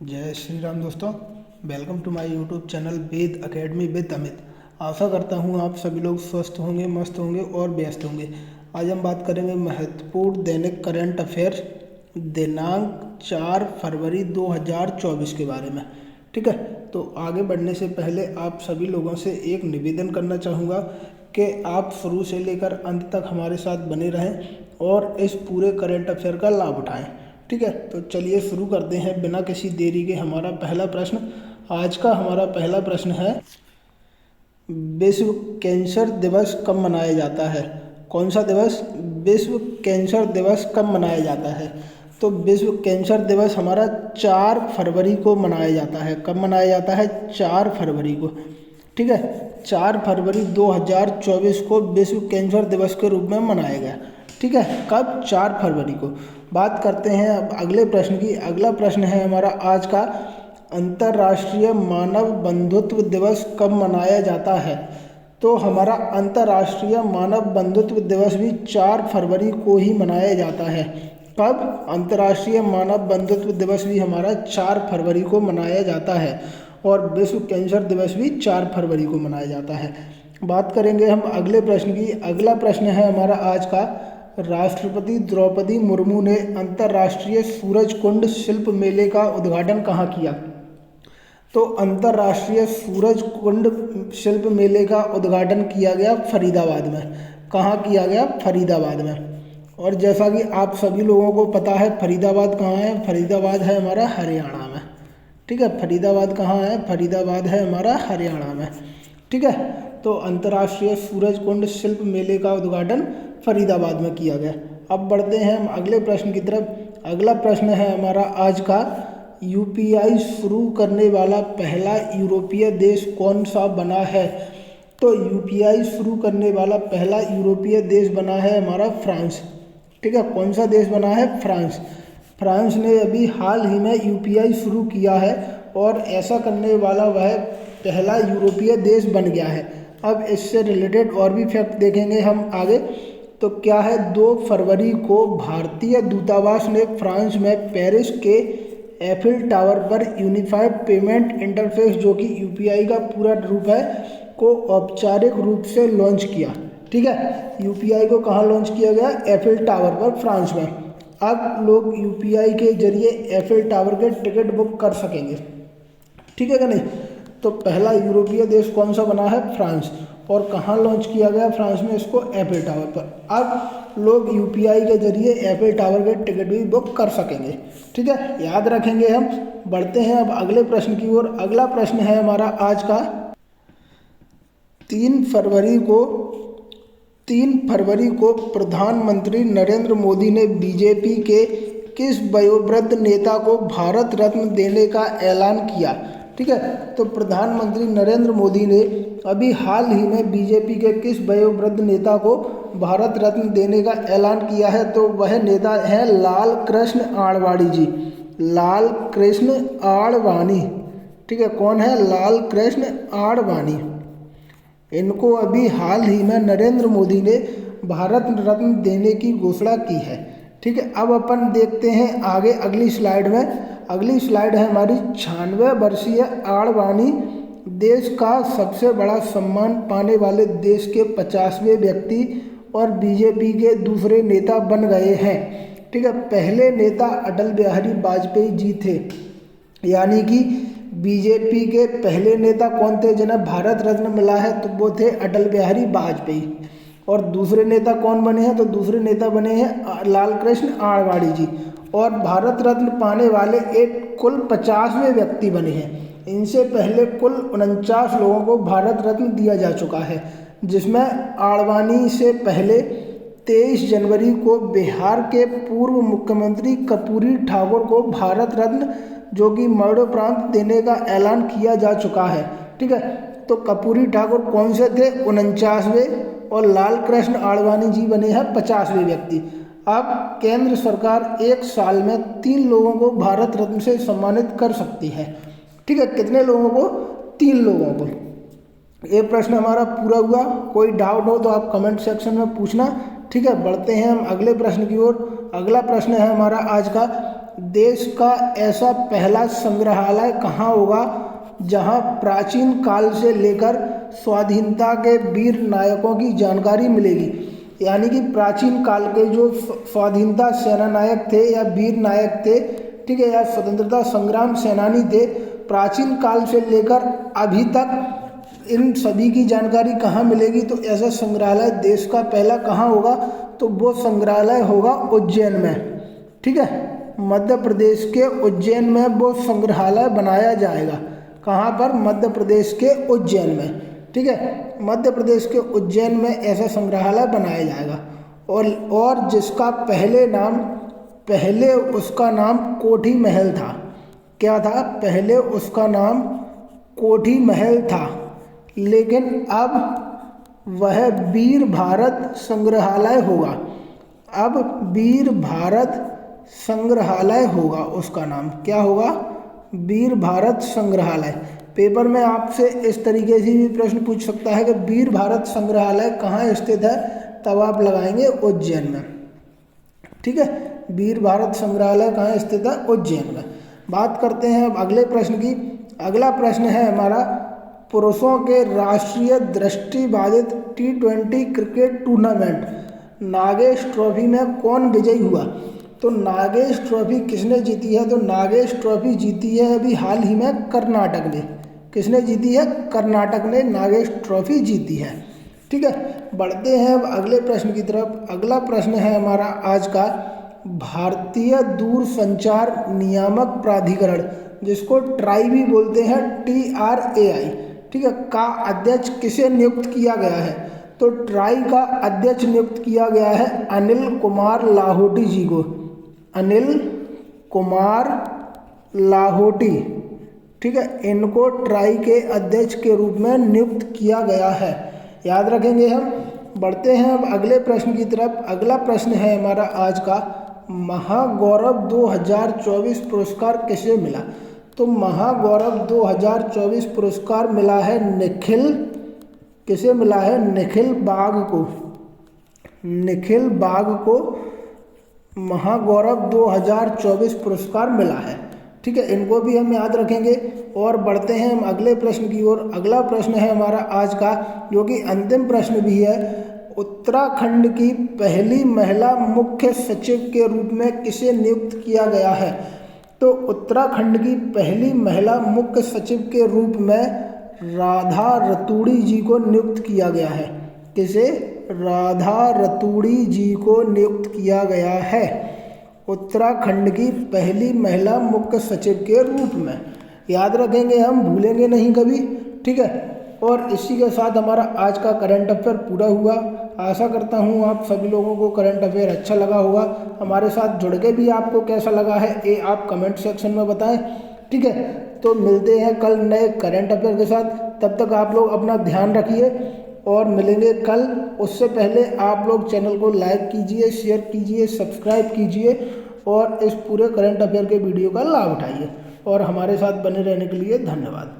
जय श्री राम दोस्तों। Welcome to my YouTube channel Ved Academy with Amit. आशा करता हूँ आप सभी लोग स्वस्थ होंगे, मस्त होंगे और व्यस्त होंगे। आज हम बात करेंगे महत्वपूर्ण दैनिक करंट अफेयर दिनांक 4 फरवरी 2024 के बारे में। ठीक है, तो आगे बढ़ने से पहले आप सभी लोगों से एक निवेदन करना चाहूँगा कि आप शुरू से लेकर अंत तक हमारे साथ बने रहें और इस पूरे करंट अफेयर का लाभ उठाएं। ठीक है, तो चलिए शुरू करते हैं बिना किसी देरी के। हमारा पहला प्रश्न, आज का हमारा पहला प्रश्न है, विश्व कैंसर दिवस कब मनाया जाता है? कौन सा दिवस? विश्व कैंसर दिवस कब मनाया जाता है? तो विश्व कैंसर दिवस हमारा 4 फरवरी को मनाया जाता है। कब मनाया जाता है? 4 फरवरी को। ठीक है, 4 फरवरी 2024 को विश्व कैंसर दिवस के रूप में मनाया गया। ठीक है, कब? 4 फरवरी को। बात करते हैं अब अगले प्रश्न की। अगला प्रश्न है हमारा आज का, अंतर्राष्ट्रीय मानव बंधुत्व दिवस कब मनाया जाता है? तो हमारा अंतर्राष्ट्रीय मानव बंधुत्व दिवस भी 4 फरवरी को ही मनाया जाता है। कब? अंतर्राष्ट्रीय मानव बंधुत्व दिवस भी हमारा 4 फरवरी को मनाया जाता है और विश्व कैंसर दिवस भी 4 फरवरी को मनाया जाता है। बात करेंगे हम अगले प्रश्न की। अगला प्रश्न है हमारा आज का, राष्ट्रपति द्रौपदी मुर्मू ने अंतर्राष्ट्रीय सूरज कुंड शिल्प मेले का उद्घाटन कहाँ किया? तो अंतर्राष्ट्रीय सूरज कुंड शिल्प मेले का उद्घाटन किया गया फरीदाबाद में। कहाँ किया गया? फरीदाबाद में। और जैसा कि आप सभी लोगों को पता है, फरीदाबाद कहाँ है? फरीदाबाद है हमारा हरियाणा में। ठीक है, फरीदाबाद कहाँ है? फरीदाबाद है हमारा हरियाणा में। ठीक है, तो अंतर्राष्ट्रीय सूरज कुंड शिल्प मेले का उद्घाटन फरीदाबाद में किया गया। अब बढ़ते हैं हम अगले प्रश्न की तरफ। अगला प्रश्न है हमारा आज का, यूपीआई शुरू करने वाला पहला यूरोपीय देश कौन सा बना है? तो यूपीआई शुरू करने वाला पहला यूरोपीय देश बना है हमारा फ्रांस। ठीक है, कौन सा देश बना है? फ्रांस। फ्रांस ने अभी हाल ही में यूपीआई शुरू किया है और ऐसा करने वाला वह पहला यूरोपीय देश बन गया है। अब इससे रिलेटेड और भी फैक्ट देखेंगे हम आगे। तो क्या है, 2 फरवरी को भारतीय दूतावास ने फ्रांस में पेरिस के एफिल टावर पर यूनिफाइड पेमेंट इंटरफेस, जो कि यूपीआई का पूरा रूप है, को औपचारिक रूप से लॉन्च किया। ठीक है, यूपीआई को कहाँ लॉन्च किया गया? एफिल टावर पर, फ्रांस में। अब लोग यूपीआई के जरिए एफिल टावर के टिकट बुक कर सकेंगे। ठीक है कि नहीं? तो पहला यूरोपीय देश कौन सा बना है? फ्रांस। और कहाँ लॉन्च किया गया फ्रांस में इसको? एफिल टावर पर। अब लोग यूपीआई के जरिए एफिल टावर के टिकट भी बुक कर सकेंगे। ठीक है, याद रखेंगे हम। बढ़ते हैं अब अगले प्रश्न की ओर। अगला प्रश्न है हमारा आज का, 3 फरवरी को प्रधानमंत्री नरेंद्र मोदी ने बीजेपी के किस वयोवृद्ध नेता को भारत रत्न देने का ऐलान किया? ठीक है, तो प्रधानमंत्री नरेंद्र मोदी ने अभी हाल ही में बीजेपी के किस वयोवृद्ध नेता को भारत रत्न देने का ऐलान किया है? तो वह नेता है लाल कृष्ण आडवाणी जी। लाल कृष्ण आडवाणी। ठीक है, कौन है? लाल कृष्ण आडवाणी। इनको अभी हाल ही में नरेंद्र मोदी ने भारत रत्न देने की घोषणा की है। ठीक है, अब अपन देखते हैं आगे अगली स्लाइड में। अगली स्लाइड है हमारी, 96 वर्षीय आडवाणी देश का सबसे बड़ा सम्मान पाने वाले देश के 50वें व्यक्ति और बीजेपी के दूसरे नेता बन गए हैं। ठीक है, पहले नेता अटल बिहारी वाजपेयी जी थे, यानी कि बीजेपी के पहले नेता कौन थे जिन्हें भारत रत्न मिला है? तो वो थे अटल बिहारी वाजपेयी। और दूसरे नेता कौन बने हैं? तो दूसरे नेता बने हैं लाल कृष्ण आडवाणी जी। और भारत रत्न पाने वाले एक कुल 50वें व्यक्ति बने हैं। इनसे पहले कुल 49 लोगों को भारत रत्न दिया जा चुका है, जिसमें आडवाणी से पहले 23 जनवरी को बिहार के पूर्व मुख्यमंत्री कर्पूरी ठाकुर को भारत रत्न, जो कि मरणोपरांत, देने का ऐलान किया जा चुका है। ठीक है, तो कर्पूरी ठाकुर कौन से थे? 49वें। और लाल कृष्ण आडवाणी जी बने हैं 50वें व्यक्ति। अब केंद्र सरकार एक साल में 3 लोगों को भारत रत्न से सम्मानित कर सकती है। ठीक है, कितने लोगों को? 3 लोगों को। ये प्रश्न हमारा पूरा हुआ। कोई डाउट हो तो आप कमेंट सेक्शन में पूछना। ठीक है, बढ़ते हैं हम अगले प्रश्न की ओर। अगला प्रश्न है हमारा आज का, देश का ऐसा पहला संग्रहालय कहाँ होगा जहाँ प्राचीन काल से लेकर स्वाधीनता के वीर नायकों की जानकारी मिलेगी। यानी कि प्राचीन काल के जो स्वाधीनता सेना नायक थे या वीर नायक थे, ठीक है, या स्वतंत्रता संग्राम सेनानी थे, प्राचीन काल से लेकर अभी तक इन सभी की जानकारी कहाँ मिलेगी। तो ऐसा संग्रहालय देश का पहला कहाँ होगा, तो वो संग्रहालय होगा उज्जैन में। ठीक है, मध्य प्रदेश के उज्जैन में वो संग्रहालय बनाया जाएगा। कहाँ पर? मध्य प्रदेश के उज्जैन में। ठीक है, मध्य प्रदेश के उज्जैन में ऐसा संग्रहालय बनाया जाएगा। और जिसका पहले उसका नाम कोठी महल था। क्या था? पहले उसका नाम कोठी महल था, लेकिन अब वह वीर भारत संग्रहालय होगा। अब वीर भारत संग्रहालय होगा उसका नाम। क्या होगा? वीर भारत संग्रहालय। पेपर में आपसे इस तरीके से भी प्रश्न पूछ सकता है कि वीर भारत संग्रहालय कहाँ स्थित है, तब आप लगाएंगे उज्जैन में। ठीक है, वीर भारत संग्रहालय कहाँ स्थित है? उज्जैन में। बात करते हैं अब अगले प्रश्न की। अगला प्रश्न है हमारा, पुरुषों के राष्ट्रीय दृष्टिबाधित T20 cricket tournament Nagesh trophy में कौन विजयी हुआ? तो नागेश ट्रॉफी किसने जीती है? तो नागेश ट्रॉफी जीती है अभी हाल ही में कर्नाटक ने। किसने जीती है? कर्नाटक ने नागेश ट्रॉफी जीती है। ठीक है, बढ़ते हैं अब अगले प्रश्न की तरफ। अगला प्रश्न है हमारा आज का, भारतीय दूरसंचार नियामक प्राधिकरण, जिसको ट्राई भी बोलते हैं, TRAI, ठीक है, का अध्यक्ष किसे नियुक्त किया गया है? तो ट्राई का अध्यक्ष नियुक्त किया गया है अनिल कुमार लाहोटी जी को। अनिल कुमार लाहोटी, ठीक है, इनको ट्राई के अध्यक्ष के रूप में नियुक्त किया गया है। याद रखेंगे हम। बढ़ते हैं अब अगले प्रश्न की तरफ। अगला प्रश्न है हमारा आज का, महागौरव 2024 पुरस्कार किसे मिला? तो महागौरव 2024 पुरस्कार मिला है निखिल, किसे मिला है? निखिल बाग को। निखिल बाग को महागौरव 2024 पुरस्कार मिला है। ठीक है, इनको भी हम याद रखेंगे। और बढ़ते हैं हम अगले प्रश्न की ओर। अगला प्रश्न है हमारा आज का, जो कि अंतिम प्रश्न भी है, उत्तराखंड की पहली महिला मुख्य सचिव के रूप में किसे नियुक्त किया गया है? तो उत्तराखंड की पहली महिला मुख्य सचिव के रूप में राधा रतूड़ी जी को नियुक्त किया गया है। किसे? राधा रतूड़ी जी को नियुक्त किया गया है उत्तराखंड की पहली महिला मुख्य सचिव के रूप में। याद रखेंगे हम, भूलेंगे नहीं कभी। ठीक है, और इसी के साथ हमारा आज का करंट अफेयर पूरा हुआ। आशा करता हूँ आप सभी लोगों को करंट अफेयर अच्छा लगा होगा। हमारे साथ जुड़ के भी आपको कैसा लगा है ये आप कमेंट सेक्शन में बताएं। ठीक है, तो मिलते हैं कल नए करंट अफेयर के साथ। तब तक आप लोग अपना ध्यान रखिए और मिलेंगे कल। उससे पहले आप लोग चैनल को लाइक कीजिए, शेयर कीजिए, सब्सक्राइब कीजिए और इस पूरे करंट अफेयर के वीडियो का लाभ उठाइए। और हमारे साथ बने रहने के लिए धन्यवाद।